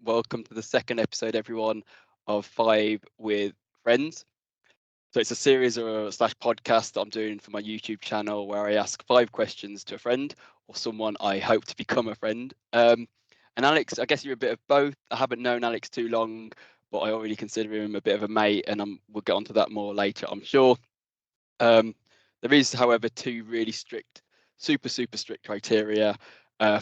Welcome to the second episode, everyone, of 5RIENDS. So it's a series or slash podcast that I'm doing for my YouTube channel where I ask 5 questions to a friend or someone I hope to become a friend. And Alex, I guess you're a bit of both. I haven't known Alex too long, but I already consider him a bit of a mate, and we'll get onto that more later, I'm sure. There is, however, 2 really strict, super strict criteria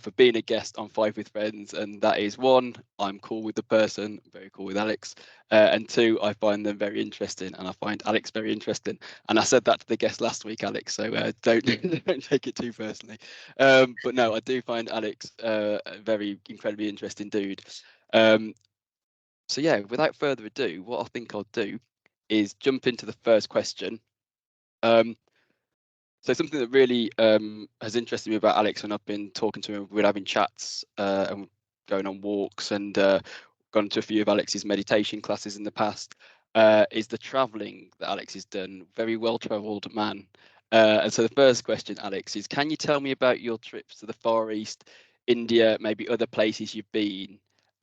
for being a guest on 5 with Friends, and that is 1, I'm cool with the person, very cool with Alex, and 2, I find them very interesting, and I find Alex very interesting. And I said that to the guest last week, Alex, so don't take it too personally. But no, I do find Alex a very incredibly interesting dude. So yeah, without further ado, what I think I'll do is jump into the first question. So something that really has interested me about Alex when I've been talking to him, we're having chats and going on walks and gone to a few of Alex's meditation classes in the past, is the traveling that Alex has done. Very well-traveled man. And so the first question, Alex, is can you tell me about your trips to the Far East, India, maybe other places you've been,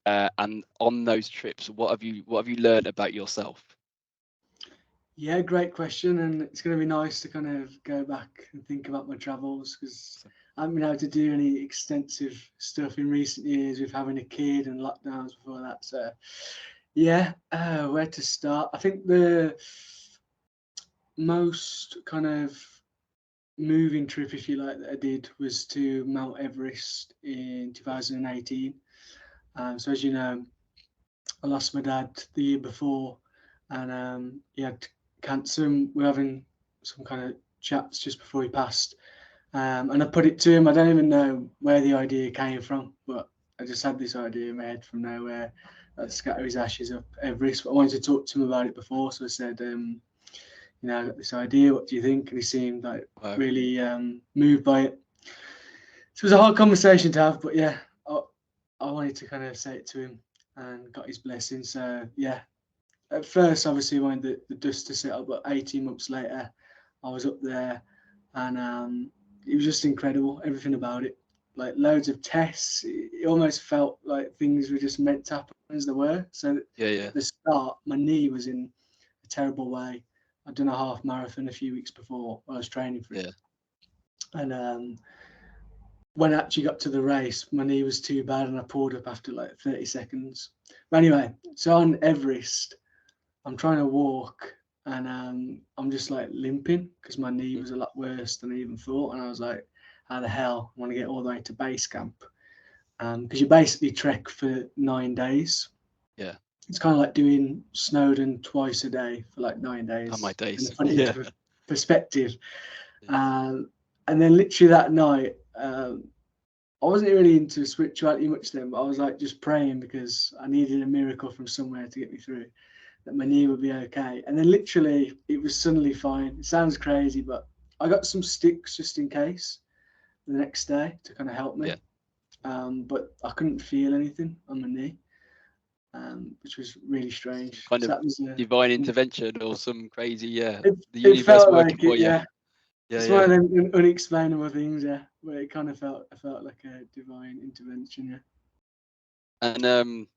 and on those trips, what have you learned about yourself? Yeah, great question, and it's going to be nice to kind of go back and think about my travels because I haven't been able to do any extensive stuff in recent years with having a kid and lockdowns before that. So, yeah, where to start? I think the most kind of moving trip, if you like, that I did was to Mount Everest in 2018. So, as you know, I lost my dad the year before, and he had cancer. We're having some kind of chats just before he passed, and I put it to him. I don't even know where the idea came from, but I just had this idea in my head from nowhere. Let's scatter his ashes up Everest. But I wanted to talk to him about it before, so I said, I got this idea. What do you think? And he seemed like really moved by it. So it was a hard conversation to have, but yeah, I wanted to kind of say it to him and got his blessing. So yeah, at first, obviously, wanted the dust to settle, but 18 months later, I was up there, and it was just incredible. Everything about it, like loads of tests. It almost felt like things were just meant to happen as they were. So at the start, my knee was in a terrible way. I'd done a half marathon a few weeks before while I was training for it, and when I actually got to the race, my knee was too bad, and I pulled up after like 30 seconds. But anyway, so on Everest, I'm trying to walk and I'm just like limping because my knee was a lot worse than I even thought. And I was like, how the hell I want to get all the way to base camp? Because you basically trek for 9 days. Yeah. It's kind of like doing Snowdon twice a day for like 9 days. Oh, my days. And put it into perspective. And then literally that night, I wasn't really into spirituality much then, but I was like just praying because I needed a miracle from somewhere to get me through, that my knee would be okay. And then literally it was suddenly fine. It sounds crazy, but I got some sticks just in case the next day to kind of help me. But I couldn't feel anything on my knee, which was really strange. Kind of divine intervention or some crazy, the universe working for you. It's one of them unexplainable things, where it kind of felt like a divine intervention, And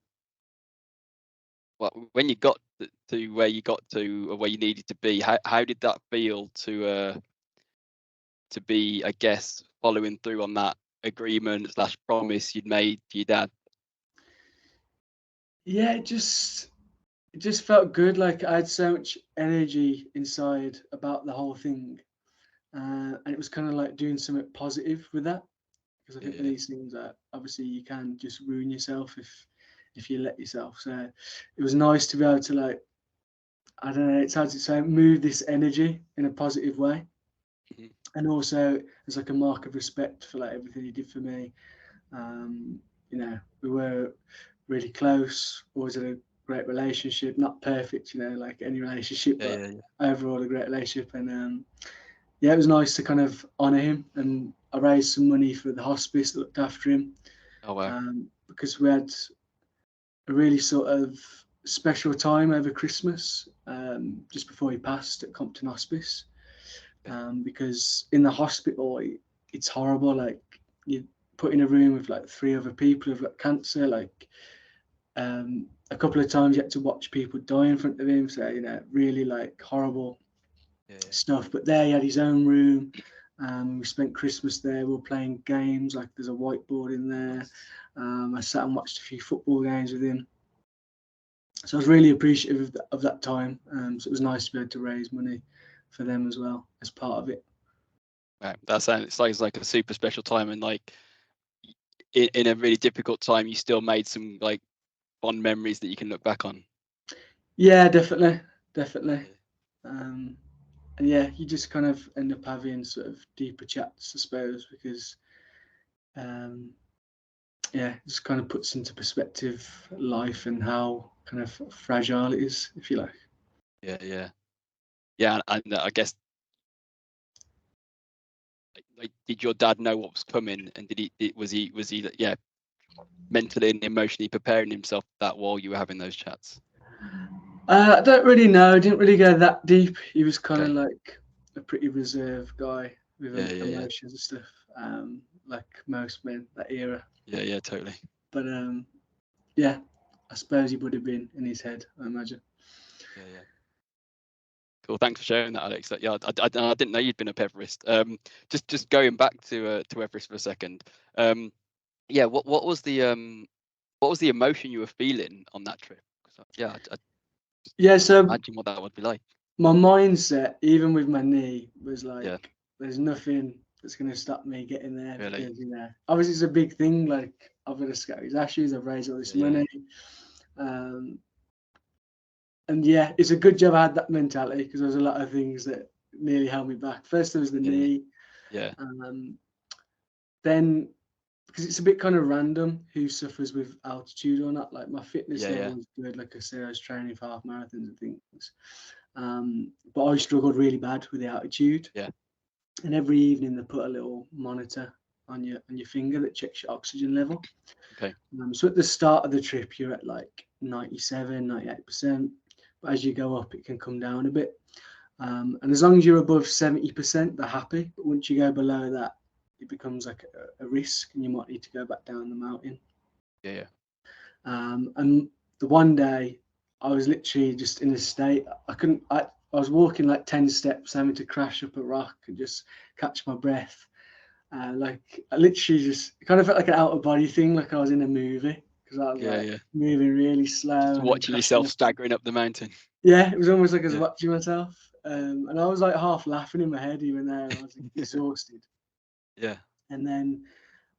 well, when you got to where you got to or where you needed to be, how did that feel to be, I guess, following through on that agreement / promise you'd made to your dad? Yeah, it just felt good. Like I had so much energy inside about the whole thing. And it was kind of like doing something positive with that, because I think with these things that obviously you can just ruin yourself if you let yourself. So it was nice to be able to, like, I don't know, it's hard to say, move this energy in a positive way. And also as like a mark of respect for like everything he did for me. We were really close, always had a great relationship, not perfect, like any relationship, but overall a great relationship. And it was nice to kind of honour him, and I raised some money for the hospice that looked after him. Oh wow! Because we had a really sort of special time over Christmas, just before he passed at Compton Hospice. Because in the hospital, it's horrible. Like, you put in a room with like 3 other people who've got cancer. Like, A couple of times you had to watch people die in front of him, so really like horrible stuff. But there he had his own room. We spent Christmas there. We were playing games, like there's a whiteboard in there. I sat and watched a few football games with him. So I was really appreciative of that time. So it was nice to be able to raise money for them as well as part of it. Right. That sounds like a super special time, and like in a really difficult time, you still made some like fond memories that you can look back on. Yeah, definitely. And yeah, you just kind of end up having sort of deeper chats, I suppose, because yeah, it just kind of puts into perspective life and how kind of fragile it is, if you like. Yeah. And I guess, like, did your dad know what was coming, and was he mentally and emotionally preparing himself that while you were having those chats? I don't really know. Didn't really go that deep. He was kind of like a pretty reserved guy with emotions and stuff, like most men that era. Yeah, totally. But yeah, I suppose he would have been in his head, I imagine. Yeah. Cool. Thanks for sharing that, Alex. Yeah, I didn't know you'd been up Everest. Just going back to Everest for a second. Yeah, what was the emotion you were feeling on that trip? So imagine what that would be like. My mindset, even with my knee, was like, there's nothing that's going to stop me getting there. Really? Because obviously it's a big thing. Like, I've got to scatter his ashes. I've raised all this money. And yeah, it's a good job I had that mentality, because there was a lot of things that nearly held me back. First, there was the knee. Then, because it's a bit kind of random who suffers with altitude or not. Like, my fitness level was good. Like I said, I was training for half marathons and things. But I struggled really bad with the altitude. And every evening they put a little monitor on your finger that checks your oxygen level. So at the start of the trip, you're at like 97, 98%. But as you go up, it can come down a bit. And as long as you're above 70%, they're happy. But once you go below that, it becomes like a risk, and you might need to go back down the mountain. And the one day, I was literally just in a state. I was walking like 10 steps, having to crash up a rock and just catch my breath. Like, I literally just kind of felt like an out of body thing, like I was in a movie, because I was moving really slow. Just watching yourself staggering up the mountain. Yeah, it was almost like I was watching myself. And I was like half laughing in my head, even though I was exhausted. And then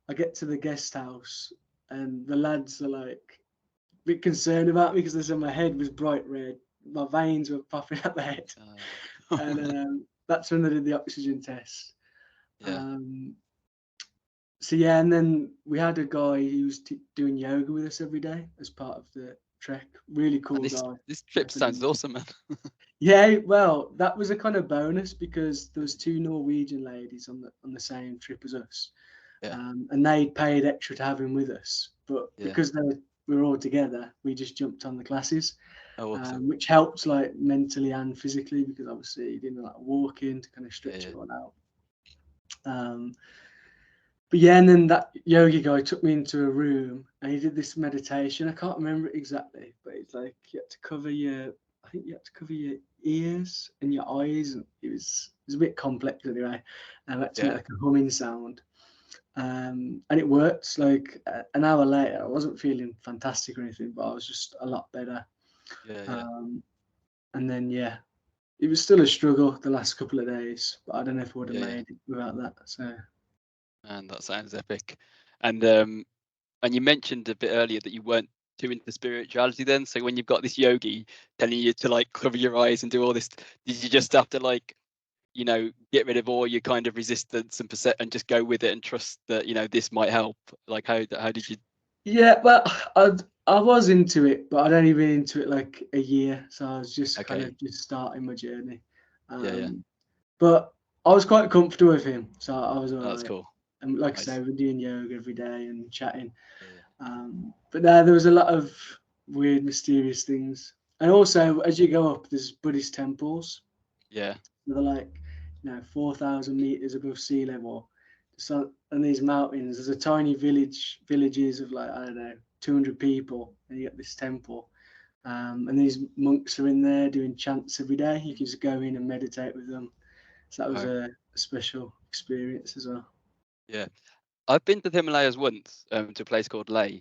I get to the guest house, and the lads are like a bit concerned about me, because they said my head was bright red. My veins were popping out the head. And that's when they did the oxygen test. So yeah, and then we had a guy who was doing yoga with us every day as part of the trek. Really cool guy. This trip sounds awesome, man. Yeah, well, that was a kind of bonus, because there was 2 Norwegian ladies on the same trip as us. And they paid extra to have him with us, but because we were all together, we just jumped on the classes. Awesome. Which helped like mentally and physically, because obviously you didn't like walking to kind of stretch it all out. But yeah, and then that yogi guy took me into a room, and he did this meditation. I can't remember it exactly, but it's like you had to cover your ears and your eyes, and it was a bit complex anyway. And I had to make like a humming sound. And it worked. Like an hour later, I wasn't feeling fantastic or anything, but I was just a lot better. And then it was still a struggle the last couple of days, but I don't know if I would have made it without that. So, man, that sounds epic. And you mentioned a bit earlier that you weren't too into spirituality then. So when you've got this yogi telling you to like cover your eyes and do all this, did you just have to like, get rid of all your kind of resistance and just go with it and trust that this might help? Like how did you? Yeah, well, I was into it, but I'd only been into it like a year, so I was just kind of just starting my journey. But I was quite comfortable with him, so I was all right. That's cool. And like I say, we're doing yoga every day and chatting. But there was a lot of weird, mysterious things. And also, as you go up, there's Buddhist temples. They're like, 4,000 meters above sea level. So on these mountains, there's a tiny villages of like, I don't know, 200 people, and you get this temple. And these monks are in there doing chants every day. You can just go in and meditate with them. So that was a special experience as well. Yeah, I've been to the Himalayas once, to a place called Leh,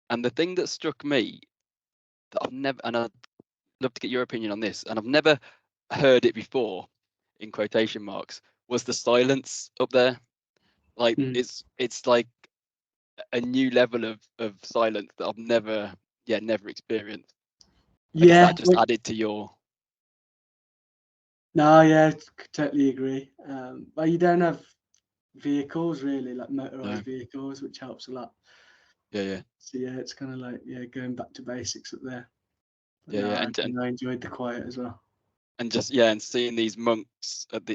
and the thing that struck me that I've never, and I'd love to get your opinion on this, and I've never heard it before, in quotation marks, was the silence up there. Like it's like a new level of silence that I've never experienced. I guess that just added to your. No, yeah, totally agree. But you don't have vehicles really, like motorized vehicles, which helps a lot. Yeah. So yeah, it's kind of like going back to basics up there. But And I enjoyed the quiet as well. And just and seeing these monks at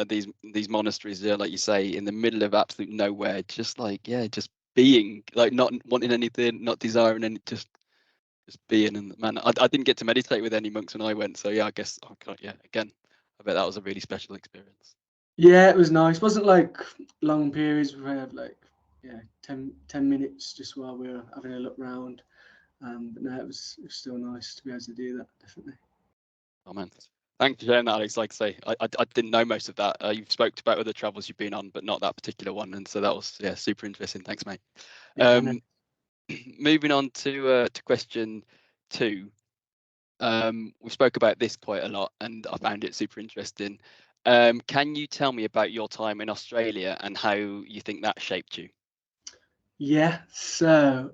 these monasteries, like you say, in the middle of absolute nowhere, just like just being, like not wanting anything, not desiring any, just being. And man, I didn't get to meditate with any monks when I went, so I guess again, I bet that was a really special experience. Yeah, it was nice. It wasn't like long periods. We had like 10 minutes just while we were having a look round. But no, it was still nice to be able to do that, definitely. Oh man, thanks for sharing that, Alex. Like I say, I didn't know most of that. You've spoke about other travels you've been on, but not that particular one, and so that was super interesting. Thanks, mate. Moving on to question 2. We spoke about this quite a lot, and I found it super interesting. Can you tell me about your time in Australia and how you think that shaped you? Yeah, so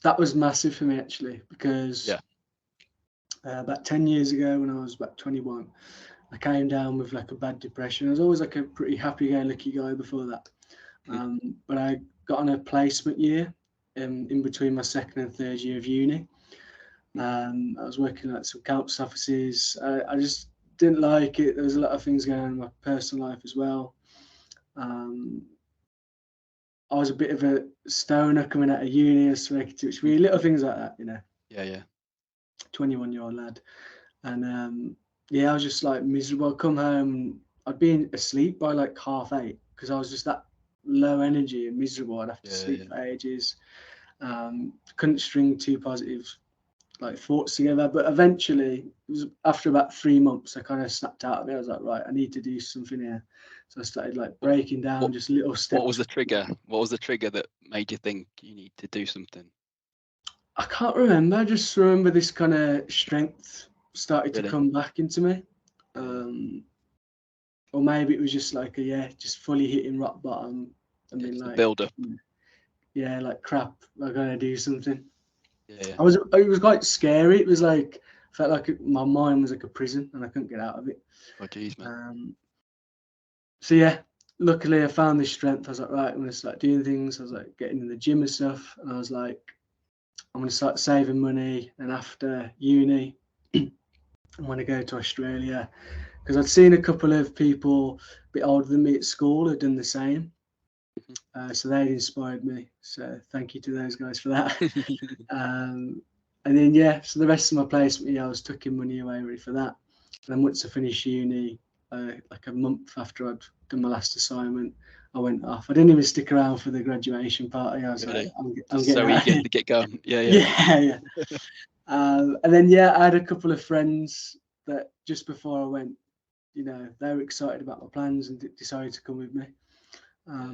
that was massive for me actually, because about 10 years ago, when I was about 21, I came down with like a bad depression. I was always like a pretty happy-go-lucky guy before that. But I got on a placement year in between my second and third year of uni. I was working at some council offices. I just didn't like it. There was a lot of things going on in my personal life as well. I was a bit of a stoner coming out of uni, little things like that, Yeah. 21-year-old lad. And I was just like miserable. I'd come home, I'd be asleep by like 8:30 because I was just that low energy and miserable. I'd have to sleep for ages. Couldn't string 2 positive like thoughts together. But eventually, it was after about 3 months, I kind of snapped out of it. I was like, right, I need to do something here. So I started like breaking down just little steps. What was the trigger? What was the trigger that made you think you need to do something? I can't remember. I just remember this kind of strength started to come back into me. Or maybe it was just like just fully hitting rock bottom and being like, build up. Yeah, like crap, I'm gonna do something. Yeah. It was quite scary. It was like, I felt like my mind was like a prison and I couldn't get out of it. Oh geez, man. So luckily I found this strength. I was like, right, I'm gonna start doing things. I was like getting in the gym and stuff, and I was like, I'm gonna start saving money, and after uni I'm gonna go to Australia, because I'd seen a couple of people a bit older than me at school who'd done the same. So they'd inspired me. So thank you to those guys for that. And then so the rest of my placement year I was tucking money away ready for that. And then once I finished uni, like a month after I'd done my last assignment, I went off. I didn't even stick around for the graduation party. I was like, I'm getting so eager to get going. Yeah. And then I had a couple of friends that just before I went, they were excited about my plans and decided to come with me.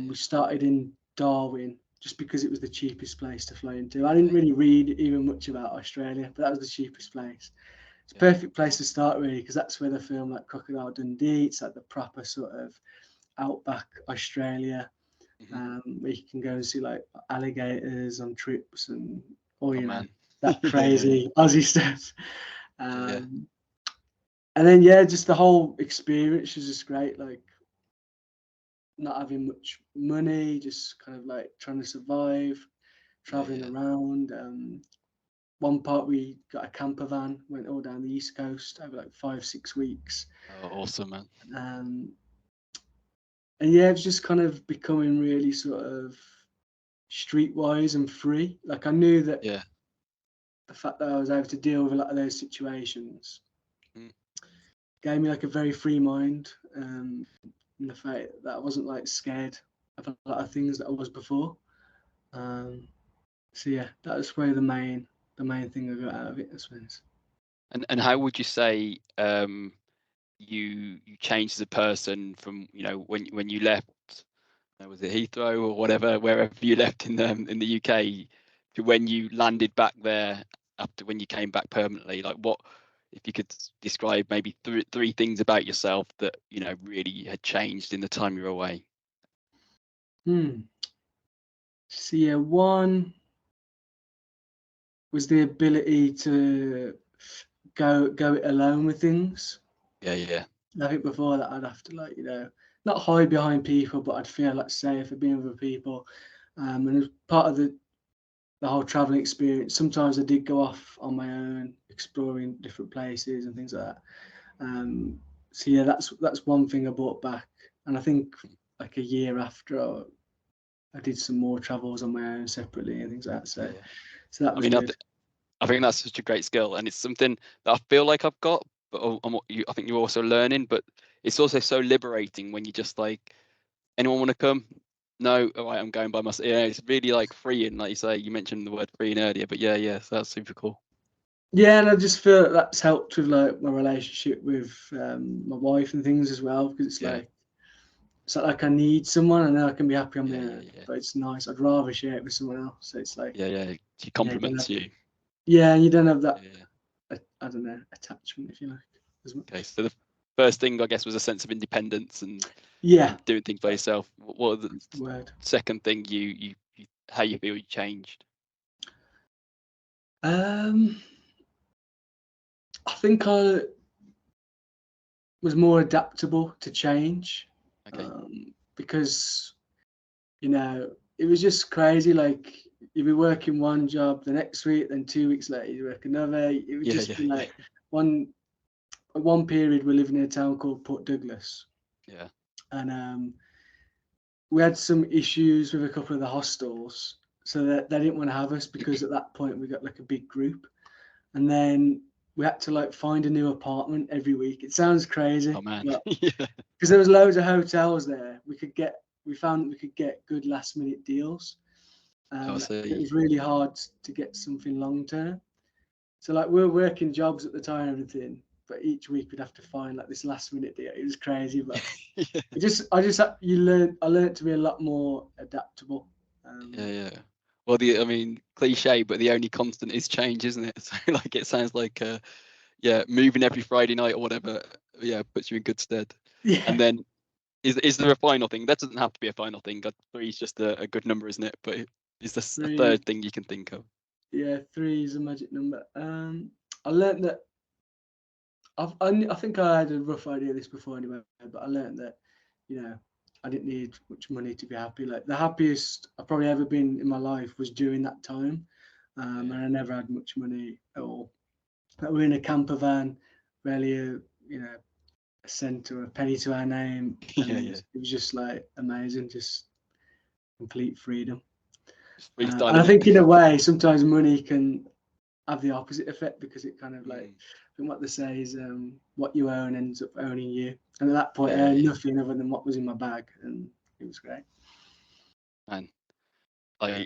We started in Darwin just because it was the cheapest place to fly into. I didn't really read even much about Australia, but that was the cheapest place. It's a perfect place to start really, because that's where they film like Crocodile Dundee. It's like the proper sort of outback Australia, where you can go and see like alligators on trips and that crazy Aussie stuff. And then just the whole experience was just great. Like, not having much money, just kind of like trying to survive, traveling around. One part we got a camper van, went all down the East Coast over like 5-6 weeks. Oh, awesome, man. And it was just kind of becoming really sort of streetwise and free. Like I knew that the fact that I was able to deal with a lot of those situations gave me like a very free mind. And the fact that I wasn't like scared of a lot of things that I was before. So yeah, that was probably the main thing I got out of it, I suppose. And how would you say you changed as a person from, you know, when you left, was it Heathrow or whatever, wherever you left in the UK, to when you landed back there after when you came back permanently? Like, what, if you could describe maybe three things about yourself that, you know, really had changed in the time you were away? So yeah, one was the ability to go it alone with things. Yeah. I think before that I'd have to, like, not hide behind people, but I'd feel like safer being with other people. And as part of the whole traveling experience, sometimes I did go off on my own, exploring different places and things like that. So yeah, that's one thing I brought back. And I think like a year after, I did some more travels on my own separately and things like that. So Yeah. so that I was mean, good. I think that's such a great skill, and it's something that I feel like I've got, but I think you're also learning. But it's also so liberating when you just like, anyone want to come? No, all right, I'm going by myself. Yeah, it's really like freeing, like you say. You mentioned the word freeing earlier, but yeah, so that's super cool. Yeah, and I just feel that that's helped with like my relationship with my wife and things as well, because it's Yeah, like it's not like I need someone. I know I can be happy on my yeah, own, but it's nice. I'd rather share it with someone else. So it's like, yeah. She yeah, you don't compliments have, you. yeah, and you don't have that, Yeah. I don't know, attachment, if you like, as much. Okay, so the first thing I guess was a sense of independence and Yeah, doing things by yourself. What was the that's the word. second thing you how you feel you changed? Um, I think I was more adaptable to change, Okay. because it was just crazy. Like, you'd be working one job the next week, then 2 weeks later you work another. It would just be Yeah. like one period we're living in a town called Port Douglas, Yeah. and we had some issues with a couple of the hostels, so that they didn't want to have us because at that point we got like a big group, and then we had to like find a new apartment every week. It sounds crazy, Oh man. but Yeah. because there was loads of hotels there, we found we could get good last minute deals. I It see. was really hard to get something long term. So like we were working jobs at the time and everything, but each week we'd have to find like this last minute deal. It was crazy, but Yeah. I learned to be a lot more adaptable. Yeah. Well, I mean, cliche, but the only constant is change, isn't it? So, like, it sounds like, moving every Friday night or whatever, yeah, puts you in good stead. Yeah, And then, is there a final thing? That doesn't have to be a final thing. Three is just a good number, isn't it? But is there a three. third thing you can think of? Yeah, three is a magic number. I learned that I think I had a rough idea of this before anyway, but I learned that, you know, I didn't need much money to be happy. Like the happiest I've probably ever been in my life was during that time, and Yeah. I never had much money at all. Like, we're in a camper van, barely a cent or a penny to our name, and Yeah. it was just like amazing, just complete freedom. Just And I freestyling think in a it. way, sometimes money can have the opposite effect, because it kind of like, Mm. I think what they say is, what you own ends up owning you. And at that point, I Yeah. earned nothing other than what was in my bag, and it was great. Man, I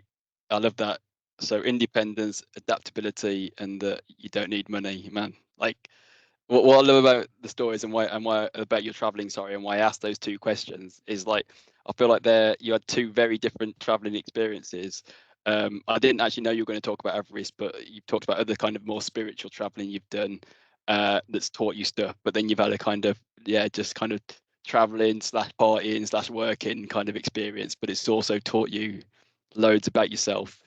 love that. So independence, adaptability, and that you don't need money, man. Like, what I love about the stories and why about your traveling, sorry, and why I asked those two questions is like, I feel like you had two very different traveling experiences. I didn't actually know you were going to talk about Everest, but you've talked about other kind of more spiritual traveling you've done, that's taught you stuff. But then you've had a kind of, just kind of traveling slash partying slash working kind of experience, but it's also taught you loads about yourself.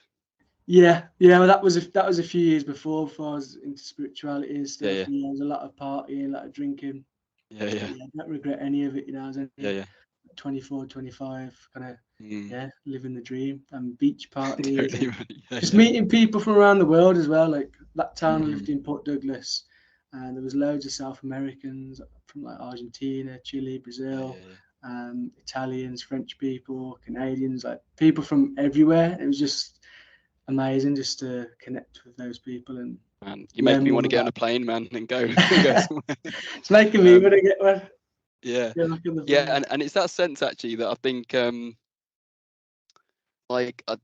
Yeah. Well, that was a few years before I was into spirituality and Yeah, stuff. yeah, And yeah, there was a lot of partying, a lot of drinking. yeah, But yeah, yeah, I don't regret any of it. I was yeah, only yeah. 24, 25, kind of, Mm. yeah, living the dream, and beach parties, Totally, and man. Yeah, just yeah. meeting people from around the world as well. Like that town I lived Mm. in, Port Douglas, and there was loads of South Americans from like Argentina, Chile, Brazil, Yeah. Italians, French people, Canadians, like people from everywhere. It was just amazing just to connect with those people and Man, you make learn me more want to get on about. a plane, man, and go go somewhere. It's making me Um, want to get one. yeah, Get back on the yeah, plane. and it's that sense actually that I think, like I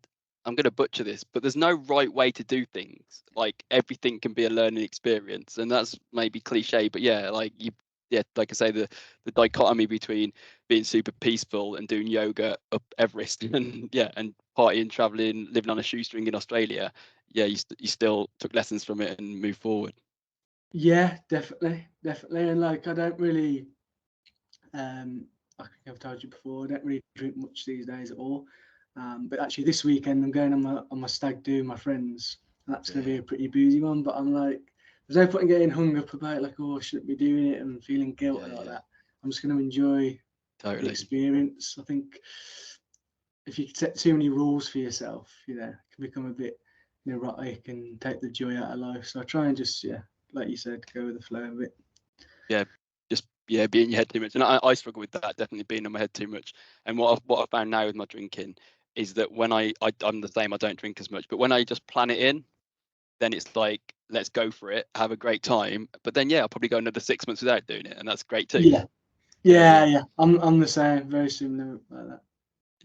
I'm going to butcher this, but there's no right way to do things. Like everything can be a learning experience, and that's maybe cliche, but yeah, like like I say, the dichotomy between being super peaceful and doing yoga up Everest and and partying, traveling, living on a shoestring in Australia. Yeah, you still took lessons from it and moved forward. Yeah, definitely, and like I don't really, I think I've told you before, I don't really drink much these days at all. But actually, this weekend I'm going on my stag do with my friends. And that's going to be a pretty boozy one. But I'm like, there's no point in getting hung up about like, oh, I shouldn't be doing it and feeling guilty like that. I'm just going to enjoy the experience. I think if you set too many rules for yourself, it can become a bit neurotic and take the joy out of life. So I try and just, like you said, go with the flow a bit. Yeah, just be in your head too much, and I struggle with that, definitely being in my head too much. And what I found now with my drinking is that when I'm the same, I don't drink as much, but when I just plan it in, then it's like, let's go for it, have a great time. But then I'll probably go another 6 months without doing it, and that's great too. Yeah. I'm the same, very similar like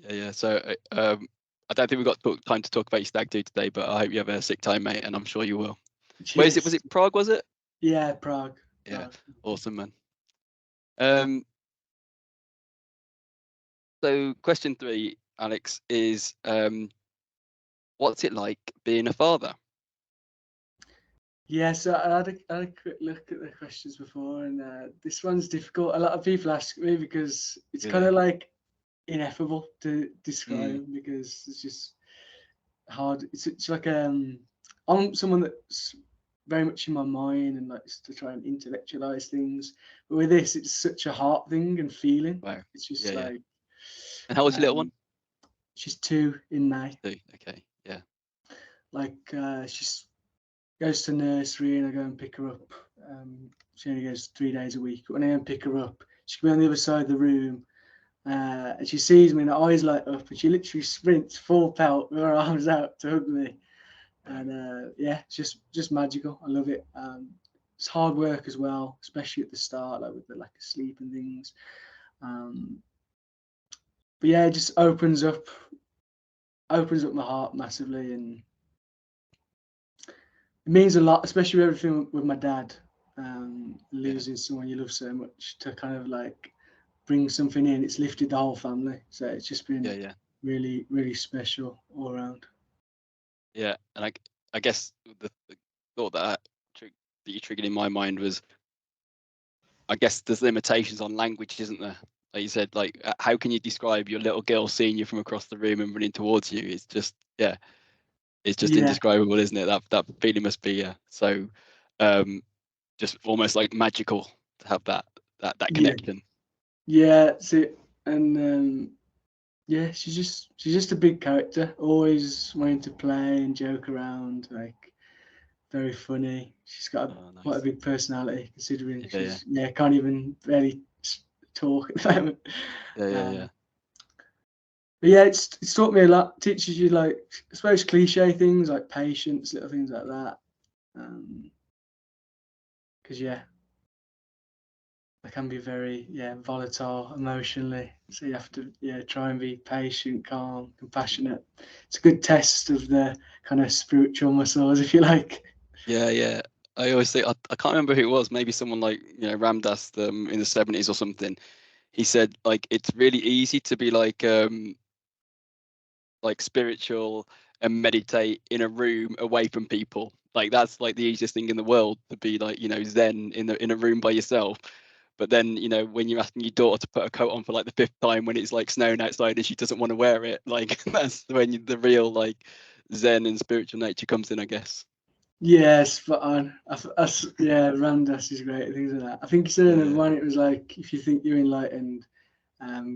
that. So I don't think we've got time to talk about your stag do today, but I hope you have a sick time, mate, and I'm sure you will. Cheers. Where is it? Was it Prague, was it? Yeah, Prague. Yeah, awesome, man. So question 3, Alex, is what's it like being a father? Yeah, so I had a quick look at the questions before, and this one's difficult. A lot of people ask me because it's kind of like ineffable to describe because it's just hard. It's like I'm someone that's very much in my mind and likes to try and intellectualize things, but with this, it's such a heart thing and feeling. Wow. It's just like. And how old's your little one? She's 2 in May. 2. Okay. Yeah. Like she's goes to nursery and I go and pick her up. She only goes 3 days a week. When I go and pick her up, she can be on the other side of the room, and she sees me and her eyes light up, and she literally sprints full pelt with her arms out to hug me. And it's just magical. I love it. It's hard work as well, especially at the start, like with the lack of sleep and things. But it just opens up my heart massively, and it means a lot, especially with everything with my dad. Losing someone you love so much to kind of like bring something in, it's lifted the whole family. So it's just been really, really special all around. Yeah, and I guess the thought that you triggered in my mind was, I guess there's limitations on language, isn't there? Like you said, like how can you describe your little girl seeing you from across the room and running towards you? It's just it's just indescribable, isn't it? That feeling must be so just almost like magical to have that connection. Yeah, that's it. And she's just a big character, always wanting to play and joke around, like very funny. She's got quite a big personality, considering she's can't even barely talk at the moment. But it's taught me a lot. Teaches you, like, I suppose, cliche things like patience, little things like that. Because they can be very volatile emotionally. So you have to try and be patient, calm, compassionate. It's a good test of the kind of spiritual muscles, if you like. Yeah. I always say, I can't remember who it was. Maybe someone like Ram Dass in the 70s or something. He said like it's really easy to be like spiritual and meditate in a room away from people. Like that's like the easiest thing in the world, to be like zen in a room by yourself. But then when you're asking your daughter to put a coat on for like the 5th time when it's like snowing outside and she doesn't want to wear it, like that's when the real like zen and spiritual nature comes in, I guess. Yeah, spot on. Ram Dass is great. Things like that. I think he said in one, it was like, if you think you're enlightened,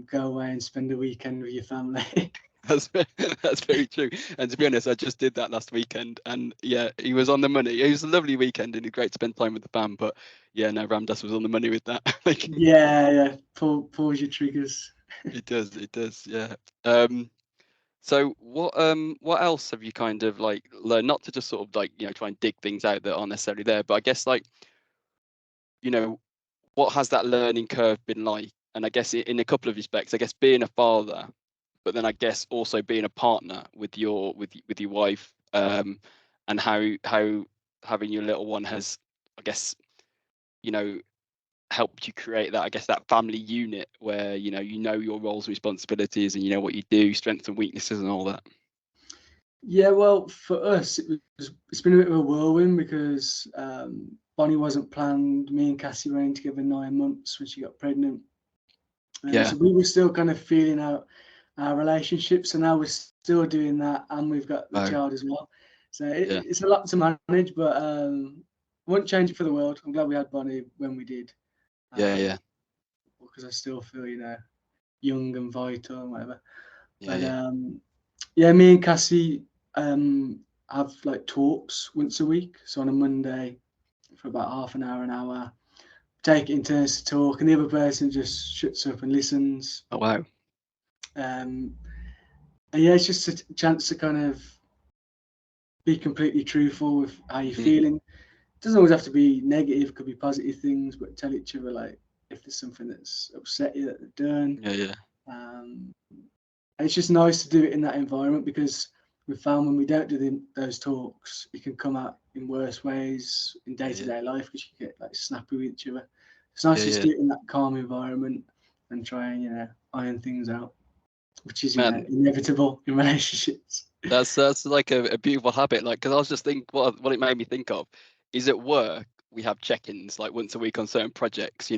go away and spend a weekend with your family. That's very true. And to be honest, I just did that last weekend, and he was on the money. It was a lovely weekend and great to spend time with the fam. But Ram Dass was on the money with that. Pause your triggers. It does. Yeah. So what else have you kind of like learned? Not to just sort of like try and dig things out that aren't necessarily there, but I guess like what has that learning curve been like? And I guess in a couple of respects, I guess being a father but then I guess also being a partner with your wife, and how having your little one has, I guess, you know, helped you create that, I guess, that family unit where you know your roles and responsibilities, and you know what you do, strengths and weaknesses and all that. Yeah, well, for us, it's been a bit of a whirlwind because Bonnie wasn't planned. Me and Cassie were in together 9 months when she got pregnant. Yeah. So we were still kind of feeling out our relationship. So now we're still doing that, and we've got the child as well. So it's a lot to manage, but I wouldn't change it for the world. I'm glad we had Bonnie when we did. Yeah. Because I still feel, young and vital and whatever. Yeah. But me and Cassie have like talks once a week. So on a Monday for about half an hour, take it in turns to talk, and the other person just shuts up and listens. Oh wow. And yeah, it's just a chance to kind of be completely truthful with how you're feeling. It doesn't always have to be negative, it could be positive things, but tell each other like if there's something that's upset you that they've done. Yeah. And it's just nice to do it in that environment, because we've found when we don't do those talks, it can come out in worse ways in day-to-day life, because you get like snappy with each other. It's nice to just do it in that calm environment and try and iron things out, which is inevitable in relationships. That's like a beautiful habit. Like, because I was just thinking, what it made me think of is at work we have check-ins like once a week on certain projects,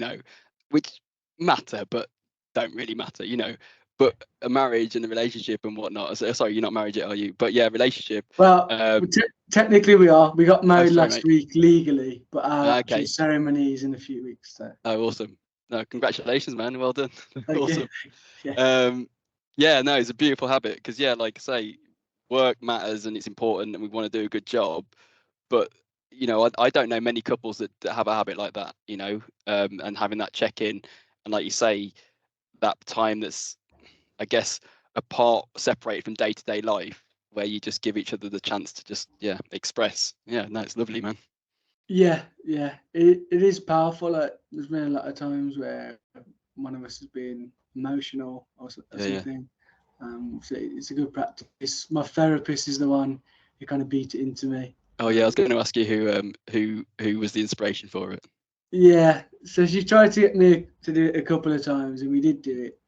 which matter but don't really matter, But a marriage and a relationship and whatnot. So, sorry, you're not married yet, are you? But yeah, relationship. Well, technically we are. We got married last week legally, but our actual ceremony is in a few weeks. So. Oh, awesome! No, congratulations, man. Well done. Awesome. Yeah. No, it's a beautiful habit because like I say, work matters and it's important and we want to do a good job, but I don't know many couples that have a habit like that, and having that check-in, and like you say, that time that's, I guess, apart, separated from day-to-day life, where you just give each other the chance to just express. No, it's lovely, man. Yeah, it is powerful. Like, there's been a lot of times where one of us has been emotional or something. So it's a good practice. My therapist is the one who kind of beat it into me. Oh yeah, I was going to ask you who was the inspiration for it. Yeah, so she tried to get me to do it a couple of times, and we did do it,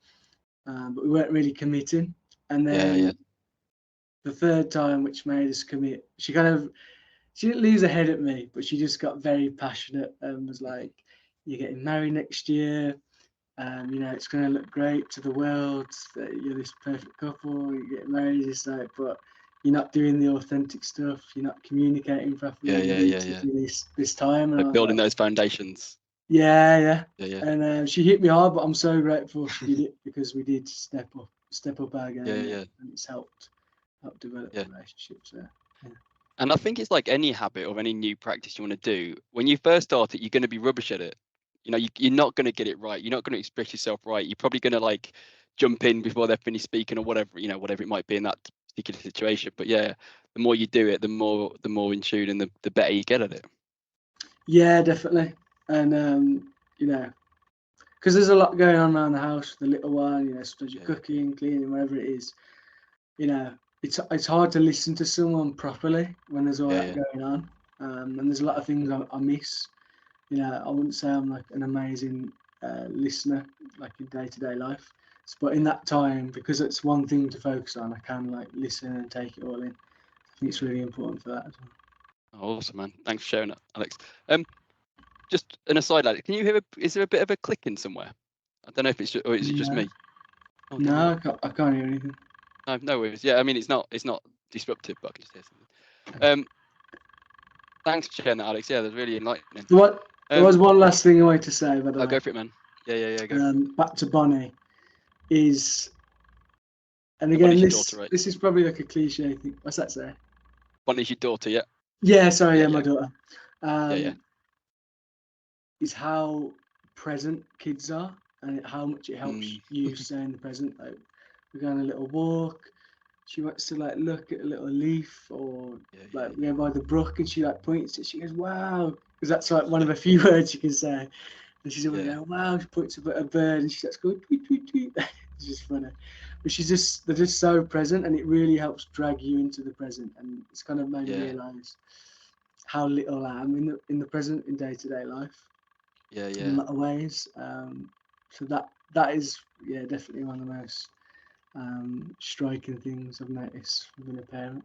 but we weren't really committing. And then the third time, which made us commit, she didn't lose her head at me, but she just got very passionate and was like, "You're getting married next year. It's going to look great to the world that you're this perfect couple. You're getting married." It's like, but you're not doing the authentic stuff. You're not communicating properly. This time, and like building those foundations. Yeah. And she hit me hard, but I'm so grateful she did it, because we did step up our game. And it's helped develop relationships there. And I think it's like any habit or any new practice you want to do. When you first start it, you're going to be rubbish at it. You're not going to get it right. You're not going to express yourself right. You're probably going to like jump in before they're finished speaking or whatever, whatever it might be in that particular situation. But yeah, the more you do it, the more in tune and the better you get at it. Yeah, definitely. And because there's a lot going on around the house with the little one, sometimes you're cooking, cleaning, whatever it is, it's hard to listen to someone properly when there's all that going on. And there's a lot of things I miss. I wouldn't say I'm like an amazing listener, like in day-to-day life, but in that time, because it's one thing to focus on, I can like listen and take it all in. I think it's really important for that as well. Awesome, man. Thanks for sharing that, Alex. Just an aside, like, can you hear? Is there a bit of a clicking somewhere? I don't know if it's just, or is it just me? Oh, no, I can't hear anything. No worries. Yeah, I mean it's not disruptive, but I can just hear something. Thanks for sharing that, Alex. Yeah, that's really enlightening. There was one last thing I wanted to say, but I'll go for it, man. Yeah. Go. Back to Bonnie is, and again, daughter, right? This is probably like a cliche thing. What's that say? Bonnie's your daughter, yeah. Yeah, sorry, yeah, my daughter. Yeah. Is how present kids are, and how much it helps you stay in the present. Like, we're going on a little walk. She wants to like look at a little leaf, or like we go by the brook, and she like points it. She goes, "Wow," because that's like one of a few words you can say. And she's always going, "Wow." She points at a bird, and she starts going, "Tweet, tweet, tweet." It's just funny. But they're just so present, and it really helps drag you into the present. And it's kind of made me realise how little I am in the present in day-to-day life. Yeah, In a lot of ways. So that is definitely one of the most striking things I've noticed from being a parent.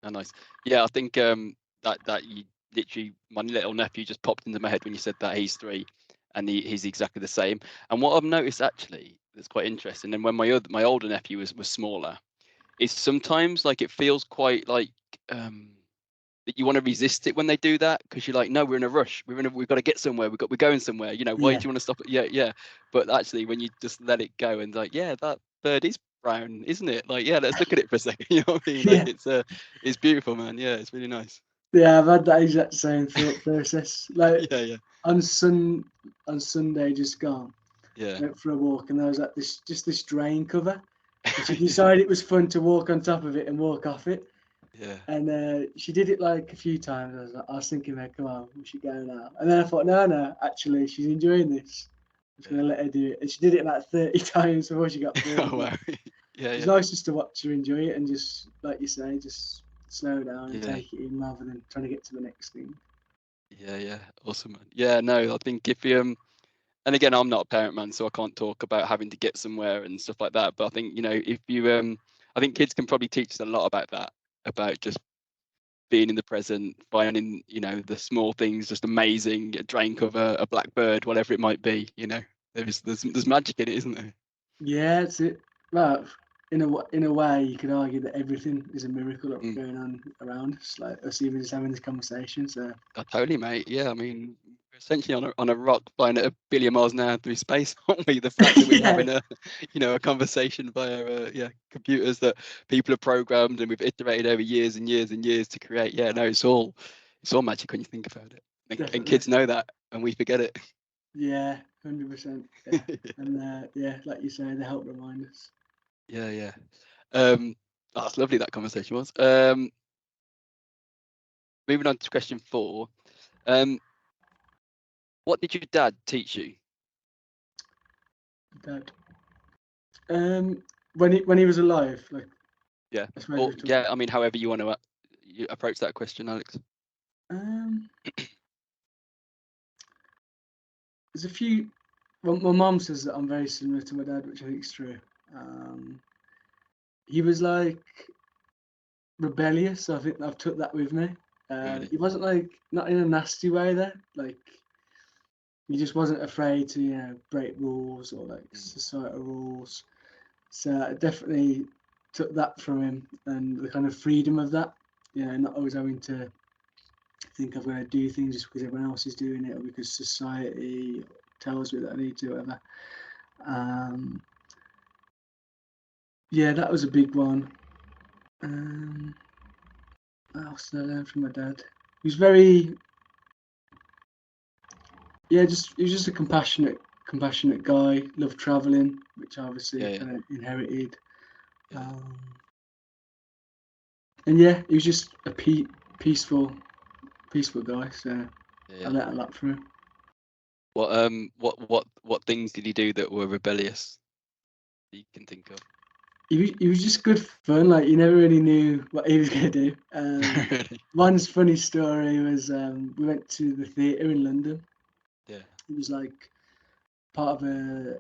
Oh, nice. Yeah, I think that you literally, my little nephew just popped into my head when you said that. He's 3, and he's exactly the same. And what I've noticed actually that's quite interesting, and when my older nephew was smaller, is sometimes like it feels quite like that you want to resist it when they do that, because you're like, no, we're in a rush, we've got to get somewhere, we're going somewhere, you know, why do you want to stop it? Yeah. But actually, when you just let it go and like, yeah, that bird is brown, isn't it? Like, yeah, let's look at it for a second. You know what I mean? Like, it's beautiful, man. Yeah, it's really nice. Yeah, I've had that exact same thought process. Like Yeah. on Sunday just gone, Yeah. went for a walk, and there was like this drain cover, and she decided it was fun to walk on top of it and walk off it. Yeah. And she did it like a few times. I was thinking, come on, we should go now. And then I thought, no, actually, she's enjoying this. I'm just going to let her do it. And she did it like 30 times before she got bored. Oh wow. It's nice just to watch her enjoy it and just, like you say, just slow down and Yeah. take it in rather than trying to get to the next thing. Yeah. Awesome, man. Yeah, no, I think if you and again, I'm not a parent, man, so I can't talk about having to get somewhere and stuff like that. But I think, you know, if you I think kids can probably teach us a lot about that, about just being in the present, finding, you know, the small things just amazing, a drain cover, a blackbird, whatever it might be, you know. There's magic in it, isn't there? Yeah, it's it. Well, in a way, you could argue that everything is a miracle going on around us, like us even just having this conversation. So Totally, mate. Yeah, I mean, we're essentially on a rock flying at 1 billion miles an hour through space, aren't we? The fact that we're having a, you know, a conversation via computers that people have programmed and we've iterated over years and years and years to create. Yeah, no, it's all magic when you think about it. And kids know that, and we forget it. Yeah, 100%. Yeah, and like you say, they help remind us. Yeah. That's lovely. That conversation was. Moving on to question 4. What did your dad teach you? Dad. When he was alive, like. Yeah. Or yeah, I mean, however you want to approach that question, Alex. There's a few. Well, my mum says that I'm very similar to my dad, which I think is true. He was like rebellious. So I think I've took that with me. Really? He wasn't like, not in a nasty way there. Like he just wasn't afraid to, you know, break rules or like societal rules. So I definitely took that from him, and the kind of freedom of that. You know, not always having to think I've got to do things just because everyone else is doing it or because society tells me that I need to, whatever. Yeah, that was a big one. What else did I learn from my dad? He was very, he was just a compassionate guy. Loved traveling, which I obviously kind of inherited. And yeah, he was just a peaceful guy. So I learned a lot from him. What things did he do that were rebellious that you can think of? He was just good fun. Like you never really knew what he was gonna do. Really? One funny story was we went to the theatre in London. Yeah. It was like part of a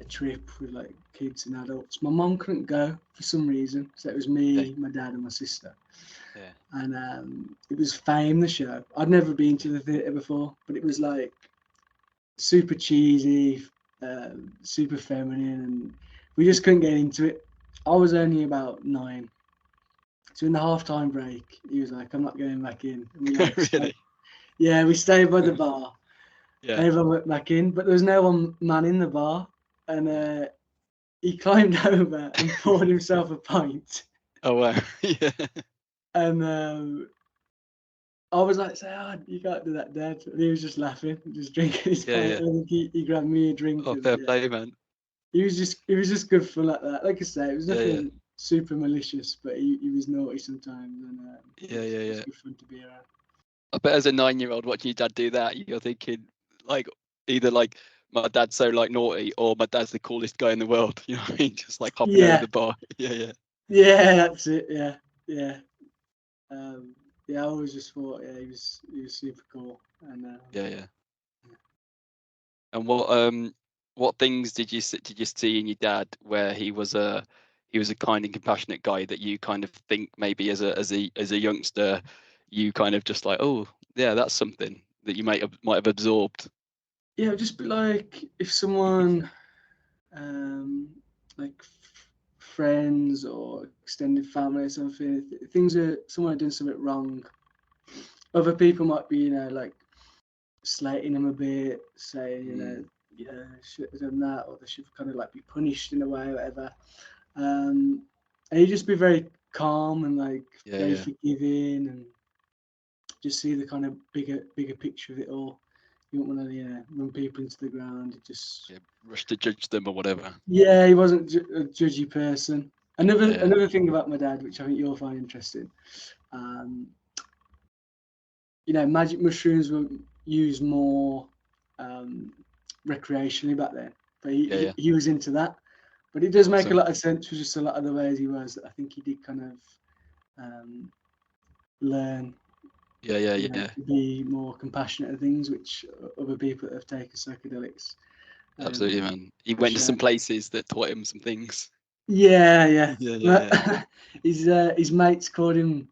trip with like kids and adults. My mum couldn't go for some reason, so it was me, my dad, and my sister. Yeah. And it was Fame, the show. I'd never been to the theatre before, but it was like super cheesy, super feminine, and we just couldn't get into it. I was only about 9. So in the half-time break, he was like, "I'm not going back in." And we like, Really? we stayed by the bar. Yeah. Everyone went back in, but there was no one man in the bar, and he climbed over and poured himself a pint. Oh wow. Yeah. And I was like, you can't do that, Dad." And he was just laughing, just drinking his pint. Yeah. I think he grabbed me a drink. Oh, fair play, man. It was just good fun like that. Like I say, it was nothing Yeah. super malicious, but he was naughty sometimes, and it was good fun to be around. I bet as a 9-year-old watching your dad do that, you're thinking like either like my dad's so like naughty, or my dad's the coolest guy in the world. You know what I mean? Just like hopping over Yeah, the bar. Yeah. yeah, that's it. Yeah, yeah. Yeah, I always just thought, yeah, he was super cool. And Yeah. And what things did you see in your dad where he was a kind and compassionate guy that you kind of think maybe as a youngster you kind of just like, oh yeah, that's something that you might have absorbed. yeah, it'd just be like if someone, um, like friends or extended family or something, things are someone had done something wrong. Other people might be, like slating him a bit, saying, yeah, should have done that, or they should kind of like be punished in a way, or whatever. And he'd just be very calm and like very Yeah. forgiving, and just see the kind of bigger picture of it all. You don't want to, run people into the ground. It just, Yeah, rush to judge them or whatever. yeah, he wasn't a judgy person. Yeah. Another thing about my dad, which I think you'll find interesting, um, magic mushrooms were used more, um, recreationally back then, but Yeah. he was into that. But it does make a Awesome. lot of sense for just a lot of the ways he was. I think he did kind of, learn, Yeah. to be more compassionate at things, which other people that have taken psychedelics, Absolutely, man. He have went to some shown. places that taught him some things. Yeah, yeah. Yeah. His mates called him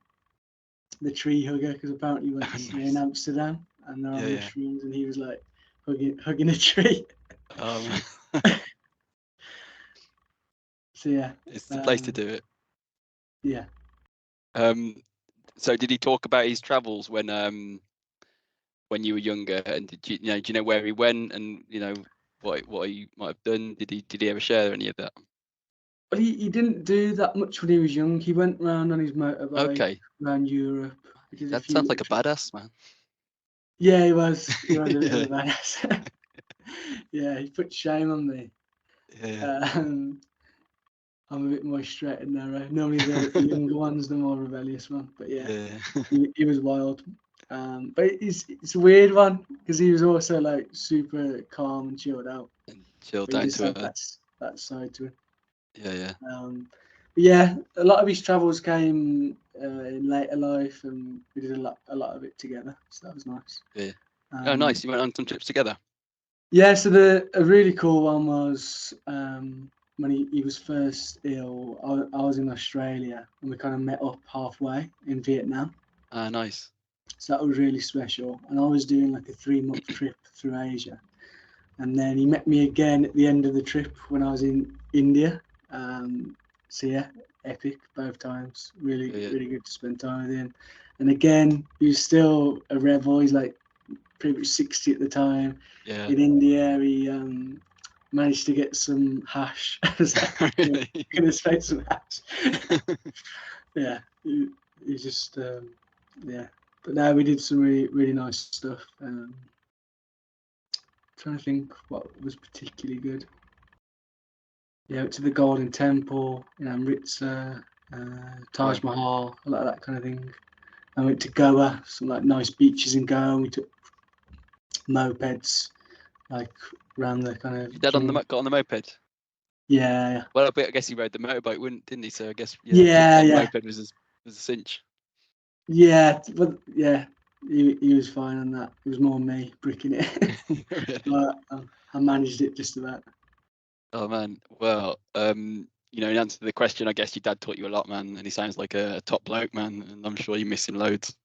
the tree hugger because apparently he went to see in Nice. Amsterdam and they're on Yeah. mushrooms and he was like hugging a tree. Um, So yeah, it's the place to um, do it. yeah. Um, so did he talk about his travels when you were younger, and do you know where he went, and what he might have done? Did he ever share any of that? But he didn't do that much when he was young. He went round on his motorbike Okay, around Europe. He did a that few sounds like little a trips. badass, man. Yeah, he was a bit of Yeah. a badass. Yeah, he put shame on me. Yeah. Um, I'm a bit more straight and narrow. Normally the younger one's the more rebellious one, but yeah, Yeah. he was wild. But it's a weird one because he was also like super calm and chilled out, And chill but he down just to had earth. that side to him. Yeah. But yeah, a lot of his travels came in later life, and we did a lot of it together, so that was nice. Yeah. Oh, Um, nice. You went on some trips together. yeah, so a really cool one was, when he was first ill. I was in Australia, and we kind of met up halfway in Vietnam. Ah, nice. So that was really special. And I was doing like a 3-month trip through Asia. And then he met me again at the end of the trip when I was in India. So yeah, epic both times. Really, Yeah. really good to spend time with him. And again, he was still a rebel. He's like pretty much 60 at the time. Yeah. In India, he managed to get some hash. Really? Gonna say some hash. Yeah, he just, yeah. But no, we did some really nice stuff. Trying to think what was particularly good. Yeah, went to the Golden Temple, Amritsar, Taj Wow. Mahal, a lot of that kind of thing. I went to Goa, some like nice beaches in Goa. We took mopeds like around the kind Your of dad jungle. got on the moped. Yeah, Well, I guess he rode the motorbike, didn't he? So I guess yeah, taking the yeah, moped was a cinch. yeah. But yeah, he was fine on that. It was more me bricking it. Really? But I managed it just about. Oh man. Well, in answer to the question, I guess your dad taught you a lot, man, and he sounds like a top bloke, man, and I'm sure you're missing loads.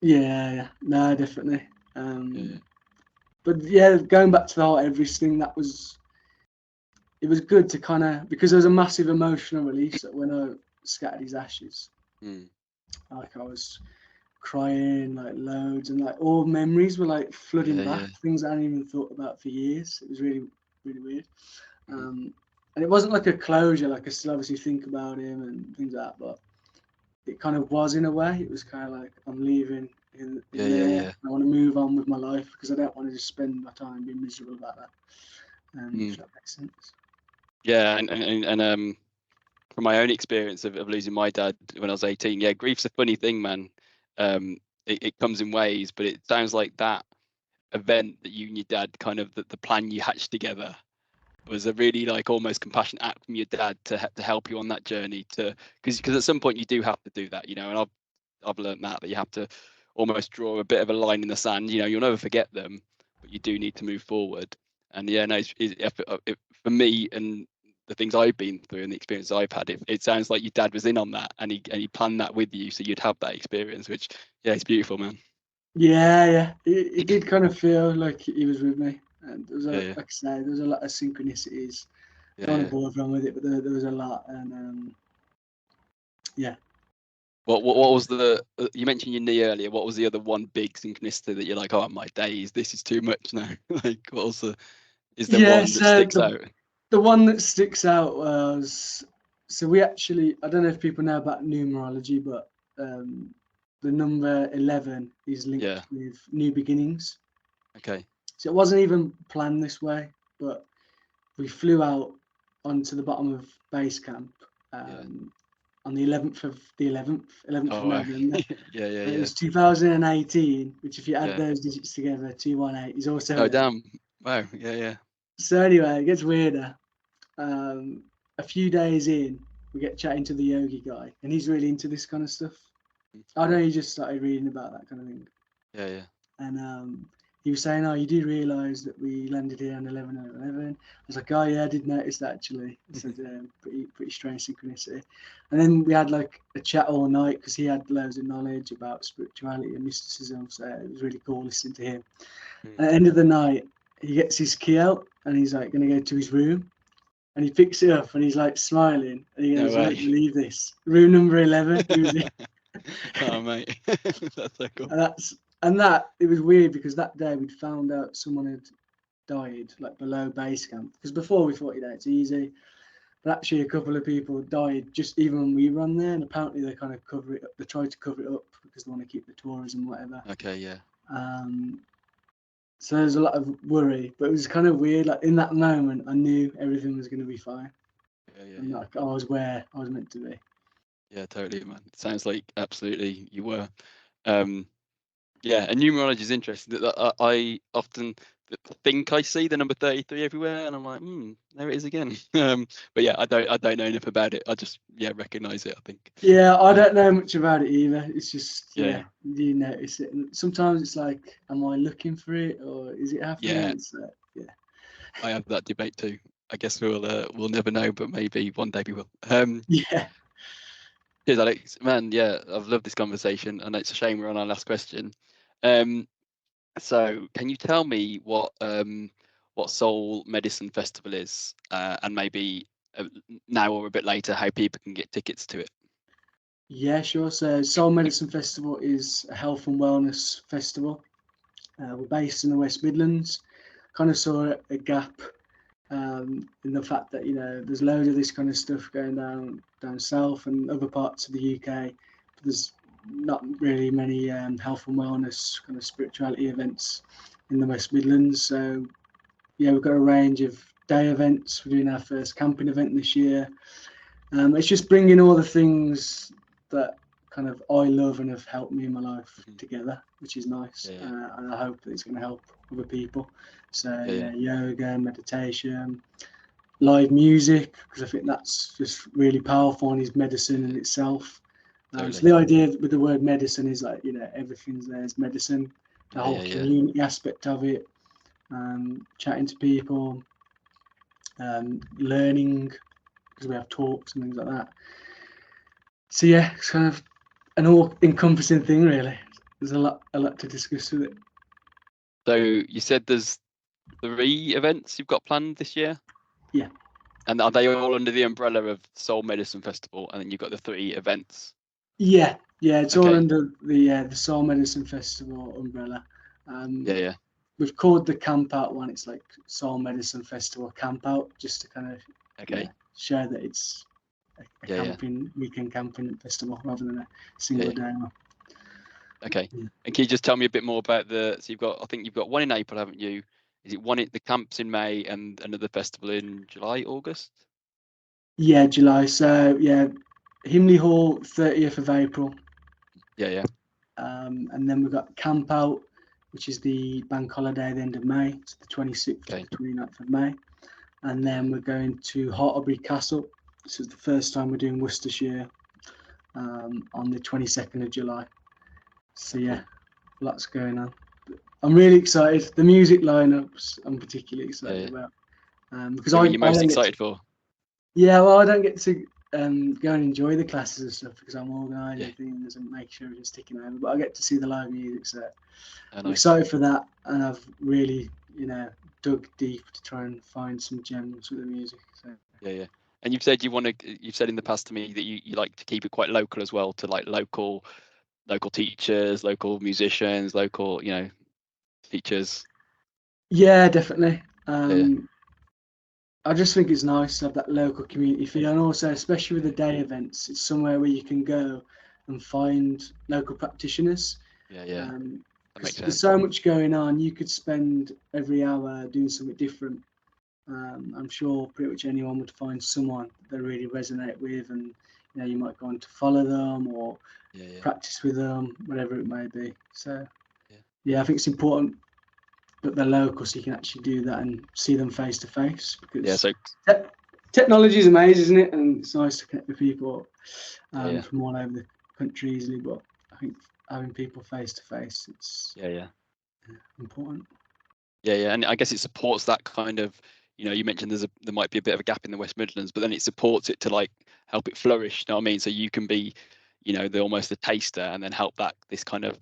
Yeah, no, definitely. Yeah. But yeah, going back to the whole Everest thing, it was good to kind of, because there was a massive emotional release when I scattered his ashes. Mm. Like I was crying like loads, and like all memories were like flooding Yeah. back, things I hadn't even thought about for years. It was really, really weird. Mhm. And it wasn't like a closure, like I still obviously think about him and things like that, but it kind of was in a way. It was kind of like I'm leaving in there. Yeah. I want to move on with my life because I don't want to just spend my time being miserable about that. If Mm. that makes sense. Yeah, and from my own experience of losing my dad when I was 18, yeah, grief's a funny thing, man. It comes in waves, but it sounds like that event that you and your dad kind of the plan you hatched together was a really like almost compassionate act from your dad to help you on that journey, to because at some point you do have to do that, and I've learned that you have to almost draw a bit of a line in the sand. You'll never forget them, but you do need to move forward. And yeah, no, for me and the things I've been through and the experience I've had, it sounds like your dad was in on that, and he planned that with you, so you'd have that experience, which it's beautiful, man. Yeah. It did kind of feel like he was with me, and there was Yeah. like I say, there was a lot of synchronicities. Yeah, Don't want to bore everyone with it, but there was a lot, and yeah. What was the you mentioned your knee earlier? What was the other one big synchronicity that you're like, oh my days, this is too much now? Like, what was is there one that sticks out? The one that sticks out was, so we actually, I don't know if people know about numerology, but the number 11 is linked with new beginnings. Okay. So it wasn't even planned this way, but we flew out onto the bottom of base camp on the 11th of November. Yeah. It was 2018, which if you add those digits together, 218 is also. Oh damn! Wow. Yeah. So anyway, it gets weirder. A few days in, we get chatting to the yogi guy, and he's really into this kind of stuff. I know he just started reading about that kind of thing. Yeah. And he was saying, "Oh, you do realise that we landed here on 11/11?" I was like, "Oh yeah, I did notice that actually." I said, "Pretty strange synchronicity." And then we had like a chat all night because he had loads of knowledge about spirituality and mysticism, so it was really cool listening to him. At the end of the night, he gets his key out and he's like going to go to his room. And he picks it up and he's like smiling. And he goes, "I don't believe this. Room number 11." He was in. Oh mate, that's so cool. And it was weird because that day we'd found out someone had died like below base camp. Because before we thought, it's easy, but actually a couple of people died just even when we run there. And apparently they kind of cover it up. They tried to cover it up because they want to keep the tourism, whatever. Okay, yeah. So there's a lot of worry, but it was kind of weird. Like in that moment, I knew everything was going to be fine. And like I was where I was meant to be. Yeah, totally, man. It sounds like absolutely you were. And numerology is interesting. I often think I see the number 33 everywhere, and I'm like, there it is again. But yeah, I don't know enough about it. I just recognize it, I think. Yeah, I don't know much about it either. It's just you notice it, and sometimes it's like, am I looking for it or is it happening? Yeah. I have that debate too. I guess we'll never know, but maybe one day we will. Yeah. Cheers, Alex. Man, I've loved this conversation, and it's a shame we're on our last question. So can you tell me what Soul Medicine Festival is, and maybe now or a bit later how people can get tickets to it? Yeah, sure. So Soul Medicine Festival is a health and wellness festival. We're based in the West Midlands. Kind of saw a gap in the fact that there's loads of this kind of stuff going down south and other parts of the UK. But there's not really many health and wellness kind of spirituality events in the West Midlands. So we've got a range of day events. We're doing our first camping event this year. It's just bringing all the things that kind of I love and have helped me in my life together, which is nice. And I hope that it's going to help other people. So yoga, meditation, live music, because I think that's just really powerful and is medicine in itself. So the idea with the word medicine is like, everything's there is medicine, the whole community aspect of it, chatting to people, learning, because we have talks and things like that. So it's kind of an all-encompassing thing, really. There's a lot to discuss with it. So you said there's 3 events you've got planned this year? Yeah. And are they all under the umbrella of Soul Medicine Festival, and then you've got the 3 events? Yeah, it's all under the Soul Medicine Festival umbrella. We've called the camp out one, it's like Soul Medicine Festival Camp Out, just to kind of show that it's a camping weekend camping festival rather than a single day one. Okay. And can you just tell me a bit more about so I think you've got one in April, haven't you? Is it one the camp's in May and another festival in July, August? Yeah, July. So Himley Hall, 30th of April. Yeah. And then we've got Camp Out which is the bank holiday at the end of May, so the 26th Okay. to the 29th of May. And then we're going to Hartlebury Castle. This is the first time we're doing Worcestershire on the 22nd of July. So yeah, lots going on. I'm really excited. The music lineups I'm particularly excited about. Because Who are you I most don't excited for? Yeah, well, I don't get to go and enjoy the classes and stuff because I'm organising Yeah. things and make sure everything's ticking over. But I get to see the live music, so I'm Nice. excited for that. And I've really, dug deep to try and find some gems with the music. So Yeah. And you've said you've said in the past to me that you like to keep it quite local as well, to like local teachers, local musicians, local, teachers. yeah, definitely. Yeah. I just think it's nice to have that local community feel, and also, especially with the day events, it's somewhere where you can go and find local practitioners. Yeah. That makes Because there's sense. so much going on, you could spend every hour doing something different. I'm sure pretty much anyone would find someone they really resonate with, and you might go on to follow them or practice with them, whatever it may be. So yeah, I think it's important that they're local so you can actually do that and see them face to face, because So technology is amazing, isn't it? And it's nice to connect with people from all over the country easily, but I think having people face to face, it's important. And I guess it supports that kind of, you mentioned there might be a bit of a gap in the West Midlands, but then it supports it to like help it flourish. You know what I mean? So you can be, almost a taster, and then help this kind of,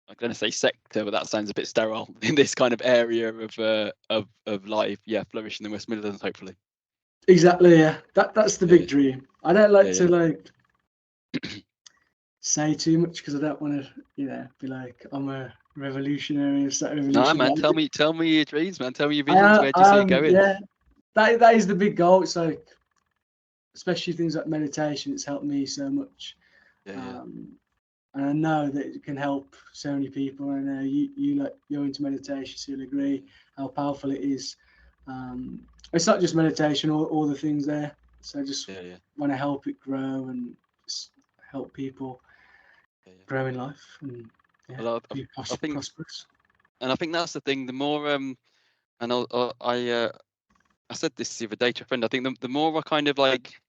I'm going to say sector, but that sounds a bit sterile, in this kind of area of life, flourish in the West Midlands, hopefully. Exactly, yeah. That's the big dream. I don't like to say too much because I don't want to, be like I'm a revolutionary or set revolution. No, man, tell me your dreams, man. Tell me your visions. Where do you see it going? Yeah, that is the big goal. It's like, especially things like meditation, it's helped me so much. And I know that it can help so many people. And I know you're into meditation, so you'll agree how powerful it is. It's not just meditation, all the things there. So I just want to help it grow and help people grow in life and be prosperous. And I think that's the thing. The more and I said this the other day to a friend. I think the more I kind of like,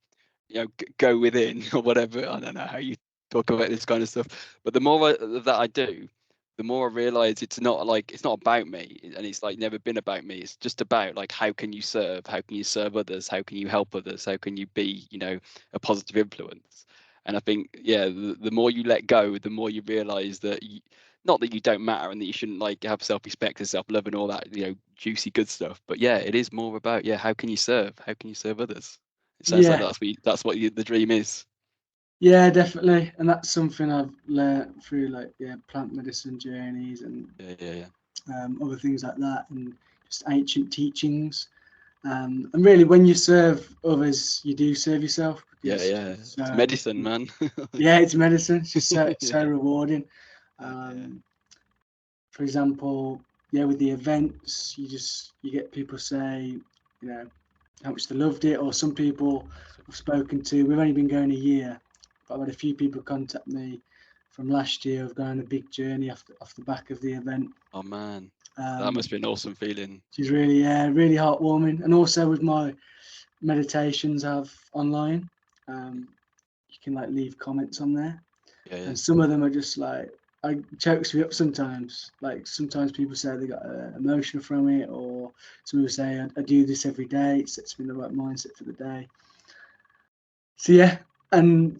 go within or whatever. I don't know how you talk about this kind of stuff, but the more that I do, the more I realize it's not about me, and it's like never been about me. It's just about like, how can you serve others, how can you help others, how can you be a positive influence. And I think the more you let go, the more you realize that not that you don't matter and that you shouldn't like have self-respect and self-love and all that juicy good stuff, but it is more about how can you serve others. It sounds like that's what the dream is. Yeah, definitely, and that's something I've learned through plant medicine journeys and other things like that, and just ancient teachings. And really, when you serve others, you do serve yourself. It's medicine, man. It's medicine. It's just so rewarding. For example, with the events, you get people say, how much they loved it, or some people I've spoken to. We've only been going a year, but I've had a few people contact me from last year of going on a big journey off the back of the event. Oh man, that must be an awesome feeling. She's really heartwarming. And also with my meditations I have online, you can leave comments on there, and some of them are just it chokes me up sometimes. Sometimes people say they got emotional from it, or some people say I do this every day. It sets me in the right mindset for the day. So and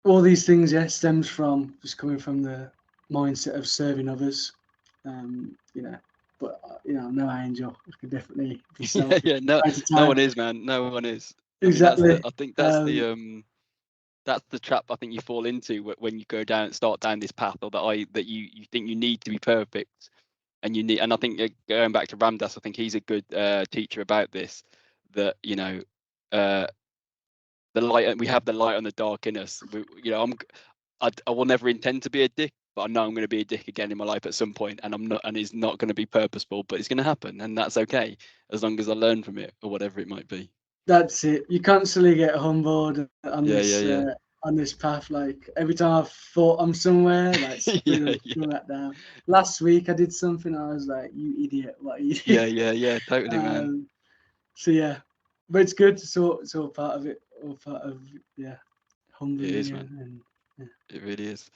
all these things stems from just coming from the mindset of serving others. But I'm no angel. I can definitely be selfish. No one is, man. No one is. Exactly. I think that's the trap I think you fall into when you start down this path, or that you think you need to be perfect, and I think going back to Ramdas, I think he's a good teacher about this, that the light, we have the light on the dark in us. I will never intend to be a dick, but I know I'm going to be a dick again in my life at some point, and it's not going to be purposeful, but it's going to happen, and that's okay as long as I learn from it, or whatever it might be. That's it. You constantly get humbled on this on this path. Like every time I thought I'm somewhere, like spring back down. Last week I did something. I was like, "You idiot! What are you doing?" Yeah. Totally, man. So yeah, but it's good. It's all part of it. All part of humbling. It is, man. And It really is.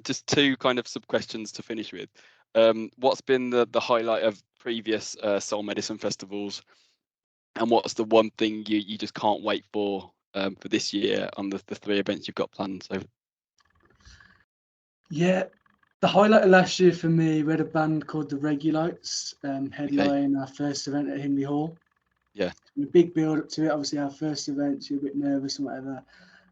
Just two kind of sub questions to finish with. What's been the highlight of previous soul medicine festivals, and what's the one thing you just can't wait for this year on the 3 events you've got planned? So yeah, the highlight of last year for me, we had a band called the Regulites headline our first event at Hindley Hall. Yeah. A big build up to it. Obviously, our first event, you're a bit nervous and whatever.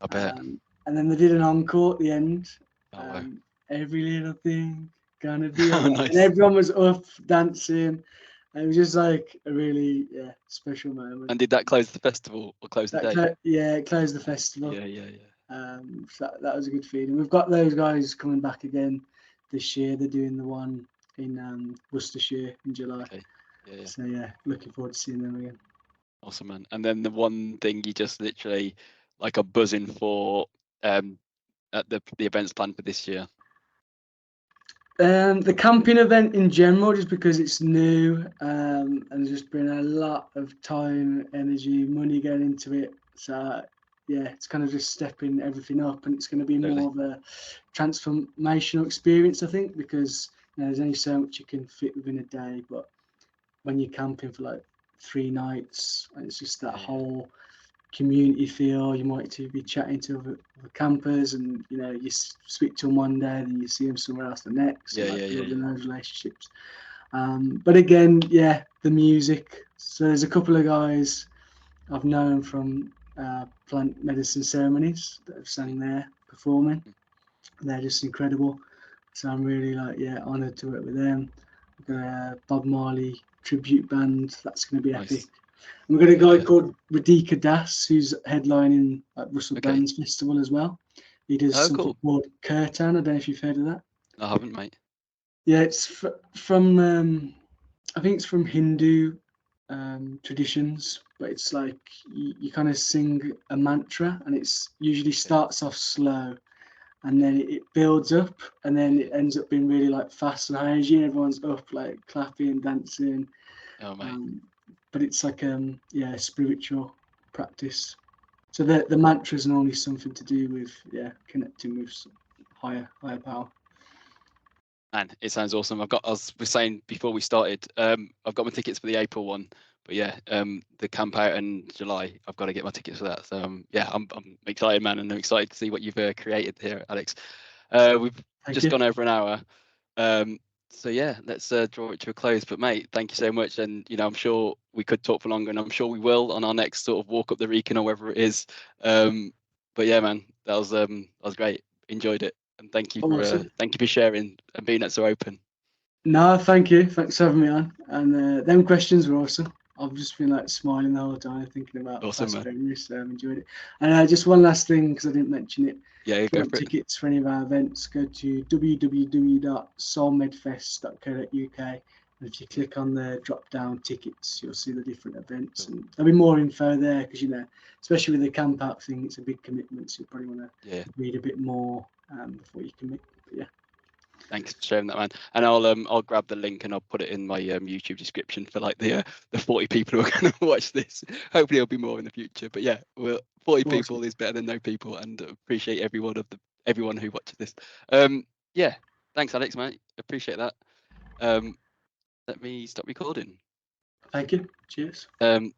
I bet. And then they did an encore at the end. Oh, wow. Every little thing gonna be Oh, alright. nice. And everyone was up dancing. And it was just like a really special moment. And did that close the festival or close the day? It closed the festival. Yeah. So that was a good feeling. We've got those guys coming back again this year. They're doing the one in Worcestershire in July. Okay. Yeah. So yeah, looking forward to seeing them again. Awesome, man. And then the one thing you just literally like are buzzing for at the events planned for this year? The camping event in general, just because it's new and there's just been a lot of time, energy, money going into it. So yeah, it's kind of just stepping everything up, and it's going to be more of a transformational experience, I think, because there's only so much you can fit within a day. But when you're camping for like 3 nights, and it's just that whole community feel. You might be chatting to other campers, and you speak to them one day, then you see them somewhere else the next. Building those relationships. But again, the music. So there's a couple of guys I've known from plant medicine ceremonies that have sang there performing. They're just incredible. So I'm really honoured to work with them. We've got a Bob Marley tribute band. That's going to be epic. And we've got a guy called Radhika Das who's headlining at Russell Brand's festival as well. He does something called Kirtan. I don't know if you've heard of that. I haven't, mate. Yeah, it's from I think it's from Hindu traditions, but it's like you kind of sing a mantra, and it's usually starts off slow, and then it builds up, and then it ends up being really like fast and high energy, and everyone's up like clapping, dancing. Oh, mate. But it's like a spiritual practice. So the mantra is normally something to do with connecting with higher power. Man, it sounds awesome. As I was saying before we started, I've got my tickets for the April one, but the camp out in July, I've got to get my tickets for that. So I'm excited, man, and I'm excited to see what you've created here, Alex. We've just gone over an hour. So let's draw it to a close. But mate, thank you so much. And I'm sure we could talk for longer, and I'm sure we will on our next sort of walk up the Wrekin or wherever it is. But yeah, man, that was great. Enjoyed it, and thank you for sharing and being so open. No, thank you. Thanks for having me on. And them questions were awesome. I've just been like smiling the whole time, thinking about past memories. So I've enjoyed it. And just one last thing, because I didn't mention it. Yeah, if you want tickets for any of our events, go to www.soulmedfest.co.uk. And if you click on the drop-down tickets, you'll see the different events, and there'll be more info there, because especially with the camp out thing, it's a big commitment. So you probably want to read a bit more before you commit. But thanks for sharing that, man. And I'll grab the link and I'll put it in my YouTube description for like the 40 people who are going to watch this. Hopefully there'll be more in the future. But 40 people is better than no people, and appreciate everyone who watches this. Thanks, Alex, mate. Appreciate that. Let me stop recording. Thank you. Cheers. Mate.